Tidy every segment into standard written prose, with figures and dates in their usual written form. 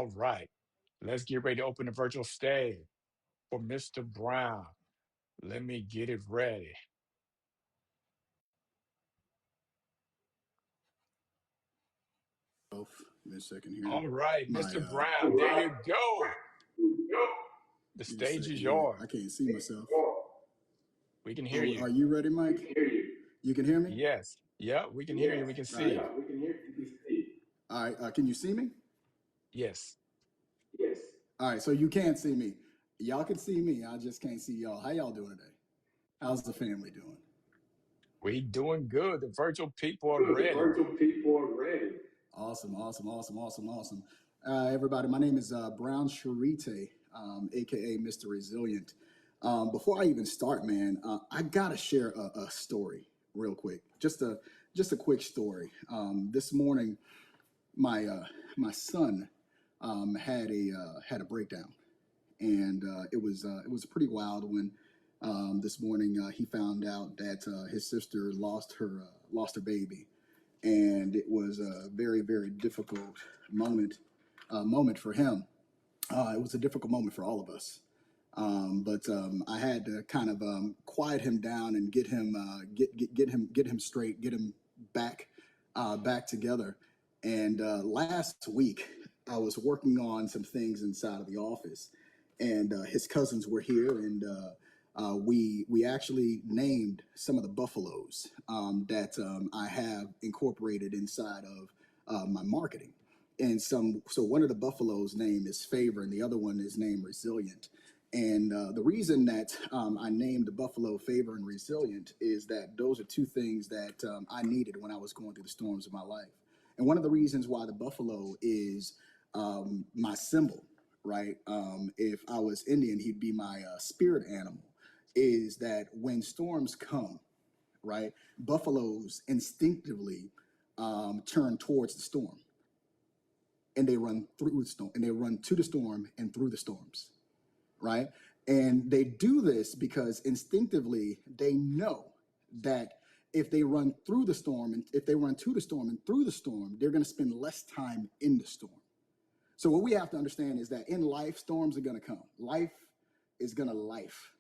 All right. Let's get ready to open the virtual stage for Mr. Brown. Let me get it ready. Give me a second here. All right, My Mr. All Brown, there you right. go. The Give me a stage second is here. yours. I can't see myself. We can hear Oh, are you. you ready, Mike? We can hear you. You can hear me? Yes. Yeah, we can hear you. Yes. We can All right. see you. Yeah, we can hear you. We can see. All right. Can you see me? Yes. Yes. All right. So you can see me. Y'all can see me. I just can't see y'all. How y'all doing today? How's the family doing? We doing good. The virtual people are Good. The ready. virtual people are ready. Awesome, awesome, awesome, awesome, awesome. Everybody, my name is Brown Charite, aka Mr. Resilient. Before I even start, man, I gotta share a story real quick. Just a quick story. This morning, my son had a breakdown, and it was pretty wild when this morning he found out that his sister lost her baby, and it was a very very difficult moment for him. It was a difficult moment for all of us. But I had to kind of quiet him down and get him straight, get him back together. And last week, I was working on some things inside of the office, and his cousins were here, and we actually named some of the buffaloes that I have incorporated inside of my marketing. And so one of the buffaloes' name is Favor, and the other one is named Resilient. And the reason that I named the buffalo Favor and Resilient is that those are two things that I needed when I was going through the storms of my life. And one of the reasons why the buffalo is my symbol, right? If I was Indian, he'd be my spirit animal. Is that when storms come, right? Buffaloes instinctively turn towards the storm, and they run through the storm, and they run to the storm and through the storms, right? And they do this because instinctively they know that if they run through the storm, and if they run to the storm and through the storm, they're going to spend less time in the storm. So what we have to understand is that in life, storms are going to come. Life is going to life,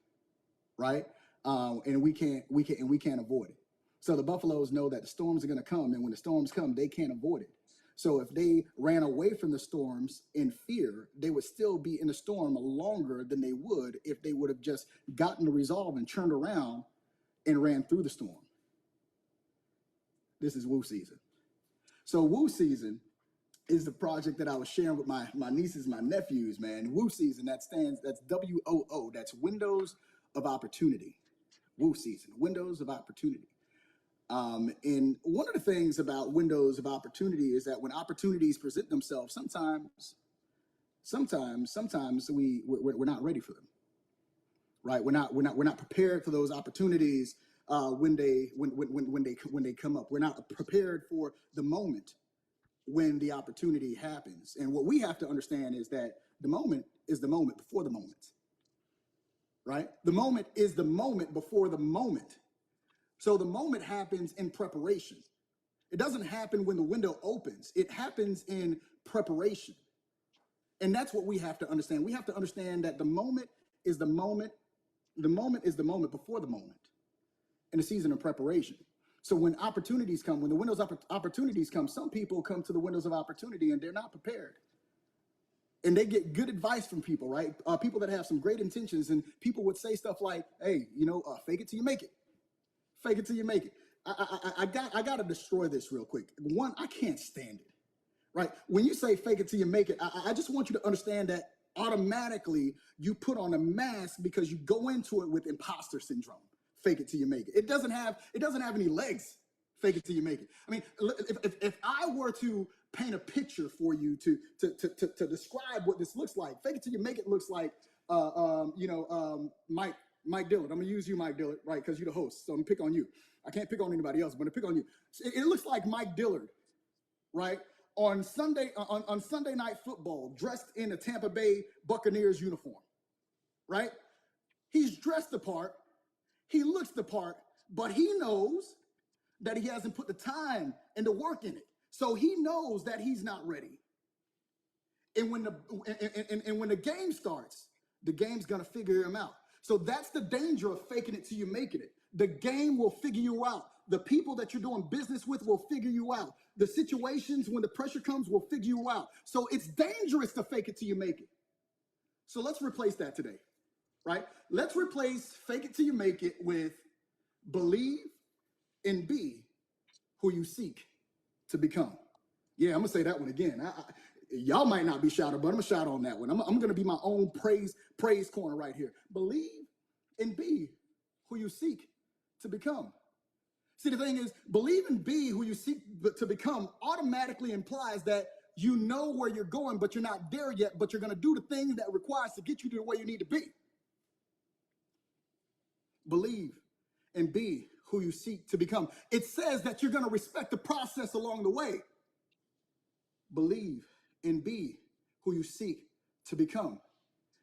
right? And we can't avoid it. So the buffaloes know that the storms are going to come, and when the storms come, they can't avoid it. So if they ran away from the storms in fear, they would still be in the storm longer than they would if they would have just gotten the resolve and turned around and ran through the storm. This is woo season. So woo season is the project that I was sharing with my nieces, my nephews, man. Woo season, that's WOO, that's Windows of Opportunity. Woo season, Windows of Opportunity. And one of the things about windows of opportunity is that when opportunities present themselves, sometimes we're not ready for them, right? We're not prepared for those opportunities when they come up. We're not prepared for the moment when the opportunity happens. And what we have to understand is that the moment is the moment before the moment, right? The moment is the moment before the moment. So the moment happens in preparation. It doesn't happen when the window opens. It happens in preparation. And that's what we have to understand. We have to understand that the moment is the moment. The moment is the moment before the moment in the season of preparation. So when opportunities come, when the windows of opportunities come, some people come to the windows of opportunity and they're not prepared. And they get good advice from people, right? People that have some great intentions, and people would say stuff like, hey, fake it till you make it. Fake it till you make it. I got to destroy this real quick. One, I can't stand it, right? When you say fake it till you make it, I just want you to understand that automatically you put on a mask because you go into it with imposter syndrome. Fake it till you make it. It doesn't have any legs. Fake it till you make it. I mean, if I were to paint a picture for you to describe what this looks like, fake it till you make it looks like, Mike Dillard. I'm gonna use you, Mike Dillard, right? Because you're the host, so I'm gonna pick on you. I can't pick on anybody else, but I'm gonna pick on you. It looks like Mike Dillard, right? On Sunday night football, dressed in a Tampa Bay Buccaneers uniform, right? He's dressed the part, he looks the part, but he knows that he hasn't put the time and the work in it. So he knows that he's not ready. And when the game starts, the game's gonna figure him out. So that's the danger of faking it till you making it. The game will figure you out. The people that you're doing business with will figure you out. The situations when the pressure comes will figure you out. So it's dangerous to fake it till you make it. So let's replace that today, right? Let's replace fake it till you make it with believe and be who you seek to become. Yeah, I'm gonna say that one again. Y'all might not be shouting, but I'm gonna shout on that one. I'm gonna be my own praise corner right here. Believe and be who you seek to become. See, the thing is, believe and be who you seek to become automatically implies that you know where you're going, but you're not there yet, but you're gonna do the thing that requires to get you to where you need to be. Believe and be who you seek to become. It says that you're gonna respect the process along the way. Believe and be who you seek to become.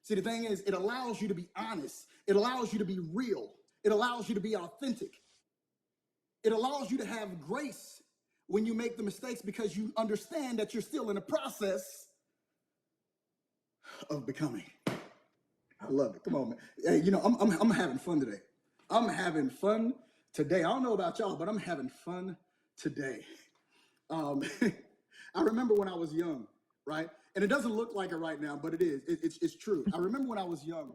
See, the thing is, it allows you to be honest. It allows you to be real. It allows you to be authentic. It allows you to have grace when you make the mistakes because you understand that you're still in the process of becoming. I love it. Come on, man. Hey, you know, I'm having fun today. I'm having fun today. I don't know about y'all, but I'm having fun today. I remember when I was young, right? And it doesn't look like it right now, but it is. It's true. I remember when I was young,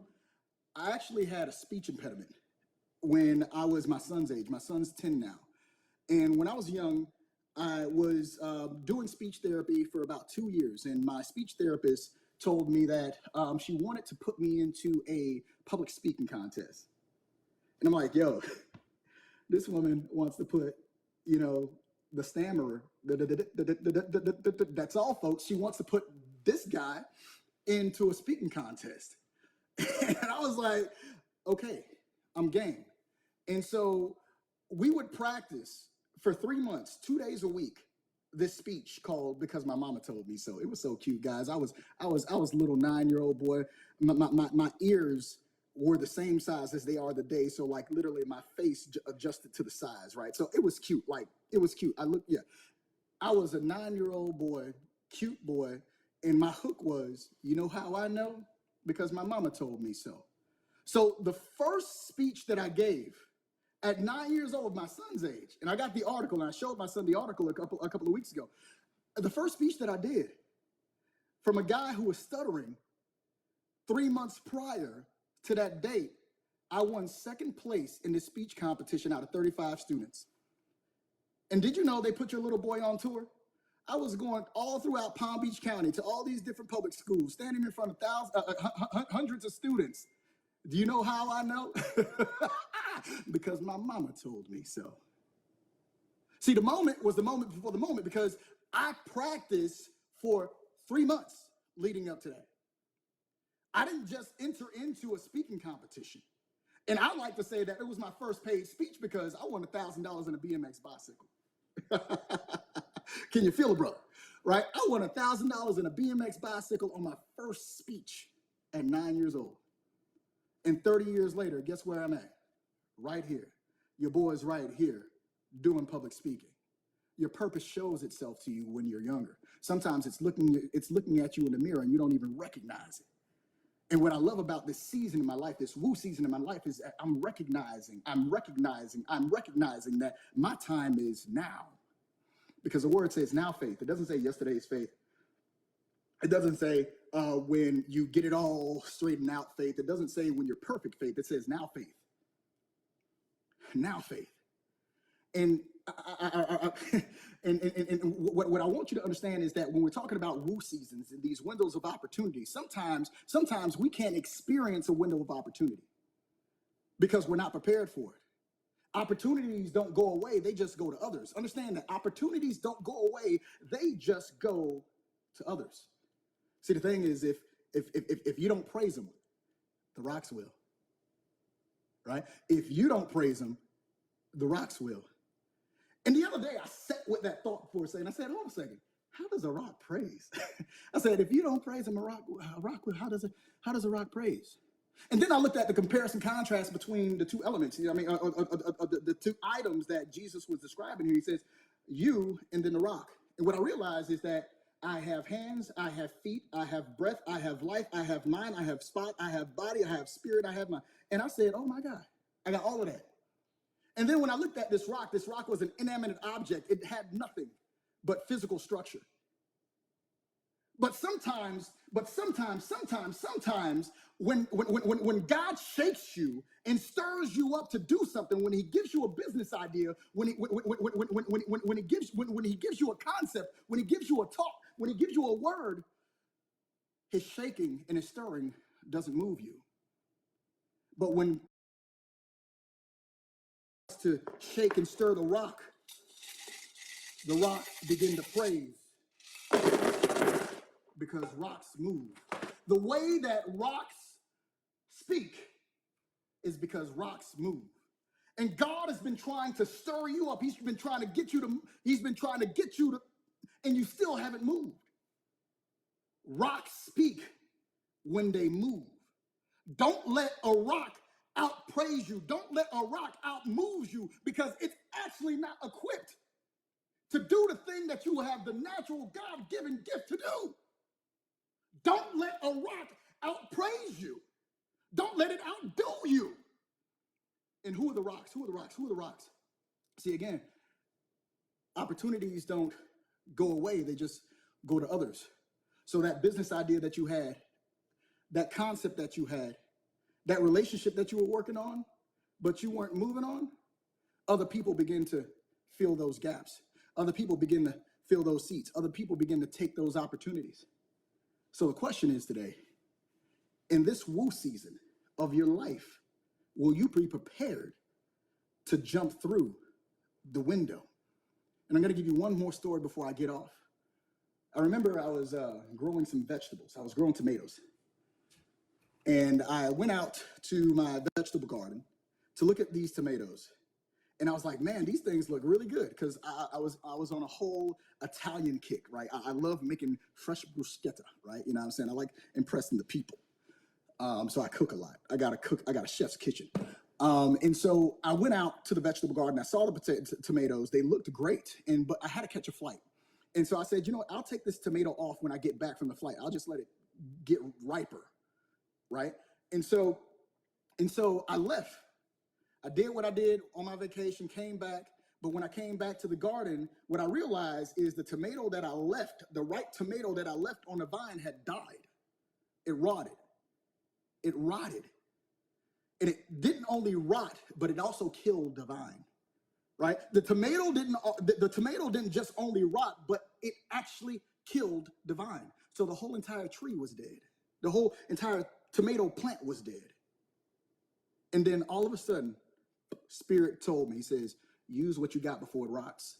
I actually had a speech impediment when I was my son's age. My son's 10 now. And when I was young, I was doing speech therapy for about 2 years. And my speech therapist told me that she wanted to put me into a public speaking contest. And I'm like, yo, this woman wants to put, you know, the stammerer, that's all, folks. She wants to put this guy into a speaking contest. And I was like, okay, I'm game. And so we would practice for 3 months, 2 days a week, this speech called Because My Mama Told Me So. It was so cute, guys. I was a little 9-year-old boy. My ears were the same size as they are today. So like literally my face adjusted to the size, right? So it was cute. Like it was cute. I was a 9-year-old boy, cute boy. And my hook was, you know how I know? Because my mama told me so. So the first speech that I gave at 9 years old, my son's age, and I got the article and I showed my son the article a couple of weeks ago. The first speech that I did from a guy who was stuttering 3 months prior to that date, I won second place in this speech competition out of 35 students. And did you know they put your little boy on tour? I was going all throughout Palm Beach County to all these different public schools, standing in front of hundreds of students. Do you know how I know? Because my mama told me so. See, the moment was the moment before the moment because I practiced for 3 months leading up to that. I didn't just enter into a speaking competition. And I like to say that it was my first paid speech because I won $1,000 in a BMX bicycle. Can you feel it, brother? Right? I won $1,000 in a BMX bicycle on my first speech at 9 years old. And 30 years later, guess where I'm at? Right here. Your boy's right here doing public speaking. Your purpose shows itself to you when you're younger. Sometimes it's looking at you in the mirror and you don't even recognize it. And what I love about this season in my life, this woo season in my life, is that I'm recognizing that my time is now. Because the word says now faith. It doesn't say yesterday's faith. It doesn't say when you get it all straightened out faith. It doesn't say when you're perfect faith. It says now faith. Now faith. And what I want you to understand is that when we're talking about woo seasons and these windows of opportunity, sometimes we can't experience a window of opportunity because we're not prepared for it. Opportunities don't go away, they just go to others. Understand that opportunities don't go away, they just go to others. See, the thing is, if you don't praise them, the rocks will. Right? If you don't praise them, the rocks will. And the other day, I sat with that thought for a second. I said, hold on a second. How does a rock praise? I said, if you don't praise him, a rock will. How does a rock praise? And then I looked at the comparison contrast between the two elements. I mean, the two items that Jesus was describing here. He says, you and then the rock. And what I realized is that I have hands, I have feet, I have breath, I have life, I have mind, I have spot, I have body, I have spirit, I have mind. And I said, oh my God, I got all of that. And then when I looked at this rock was an inanimate object. It had nothing but physical structure. But sometimes, when God shakes you and stirs you up to do something, when He gives you a business idea, when He gives you a concept, when He gives you a talk, when He gives you a word, His shaking and His stirring doesn't move you. But when to shake and stir the rock begin to praise because rocks move. The way that rocks speak is because rocks move. And God has been trying to stir you up. He's been trying to get you to, and you still haven't moved. Rocks speak when they move. Don't let a rock outpraise you. Don't let a rock outmove you because it's actually not equipped to do the thing that you have the natural God-given gift to do. Don't let a rock outpraise you. Don't let it outdo you. And who are the rocks? Who are the rocks? Who are the rocks? See, again, opportunities don't go away. They just go to others. So that business idea that you had, that concept that you had, that relationship that you were working on, but you weren't moving on, other people begin to fill those gaps. Other people begin to fill those seats. Other people begin to take those opportunities. So the question is today, in this woo season of your life, will you be prepared to jump through the window? And I'm going to give you one more story before I get off. I remember I was growing some vegetables. I was growing tomatoes. And I went out to my vegetable garden to look at these tomatoes. And I was like, man, these things look really good because I was on a whole Italian kick, right? I love making fresh bruschetta, right? You know what I'm saying? I like impressing the people. So I cook a lot. I got a chef's kitchen. And so I went out to the vegetable garden. I saw the tomatoes. They looked great, but I had to catch a flight. And so I said, you know what? I'll take this tomato off when I get back from the flight. I'll just let it get riper, right? And so I left. I did what I did on my vacation, came back. But when I came back to the garden, what I realized is the tomato that I left, the right tomato that I left on the vine had died. It rotted. It rotted. And it didn't only rot, but it also killed the vine, right? The tomato didn't just only rot, but it actually killed the vine. So the whole entire tree was dead. The whole entire tomato plant was dead. And then all of a sudden, Spirit told me, He says, use what you got before it rots.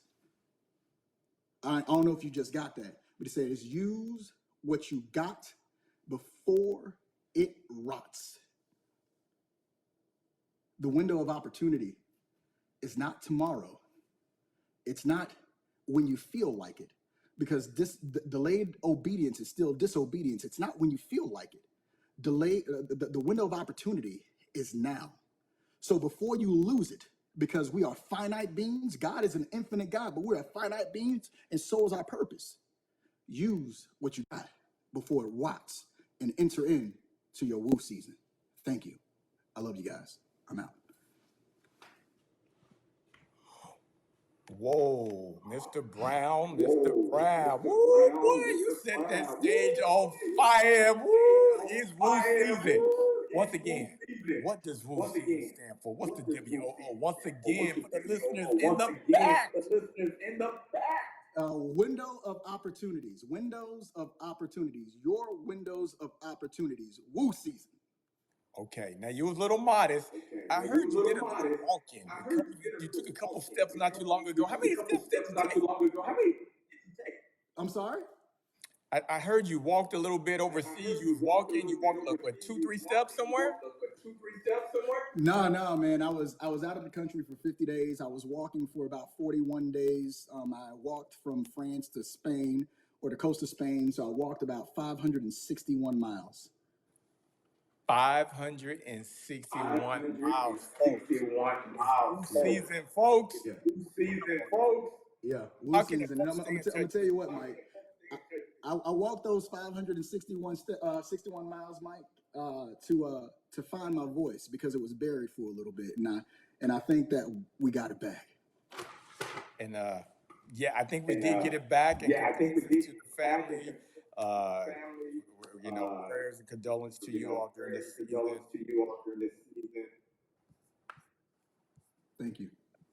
I don't know if you just got that, but He says, use what you got before it rots. The window of opportunity is not tomorrow. It's not when you feel like it, because delayed obedience is still disobedience. It's not when you feel like it. The window of opportunity is now. So before you lose it, because we are finite beings, God is an infinite God, but we're finite beings, and so is our purpose. Use what you got before it rots and enter into your woo season. Thank you. I love you guys. I'm out. Whoa, Mr. Brown, Mr. Brown. Woo, boy, you set that stage on fire. Woo, it's Woo season. Once again, what does Woo season stand for? What's the WOO? Once again, for the listeners in the back. Window of opportunities. Windows of opportunities. Your windows of opportunities. Woo season. Okay, now you was a little modest. I heard you did a little walking. You took a couple steps not too long ago. How many steps did you take? I'm sorry? I heard you walked a little bit overseas. You was walking. You walked like what, 2-3 steps somewhere? No, man. I was out of the country for 50 days. I was walking for about 41 days. I walked from France to Spain, or the coast of Spain. So I walked about 561 miles. 561 miles, folks. It's Woo season, folks. Yeah, Woo season. And I'm gonna tell you what, Mike. I walked those 61 miles, Mike, to find my voice because it was buried for a little bit, and I think that we got it back. And yeah, I think we did get it back. And condolences to the family. Prayers and condolences to you all during this season. Thank you.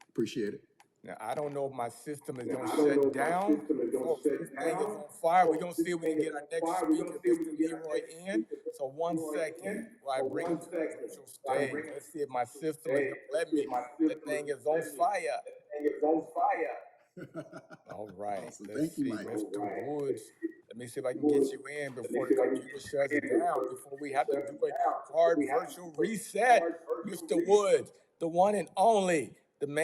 Appreciate it. Now, I don't know if my system is going to shut down. Folks, this thing is on fire. We're going to see if we can get our next speaker, Mr. Leroy, in. So 1 second while I bring him to the virtual stage. Let's see if my system is going to let me. That thing is on fire. All right. Awesome. Let's Thank you, see, Mike. Mr. Woods. Let me see if I can get you in before the computer shuts down, before we have to do a hard virtual reset. Mr. Woods, the one and only, the man.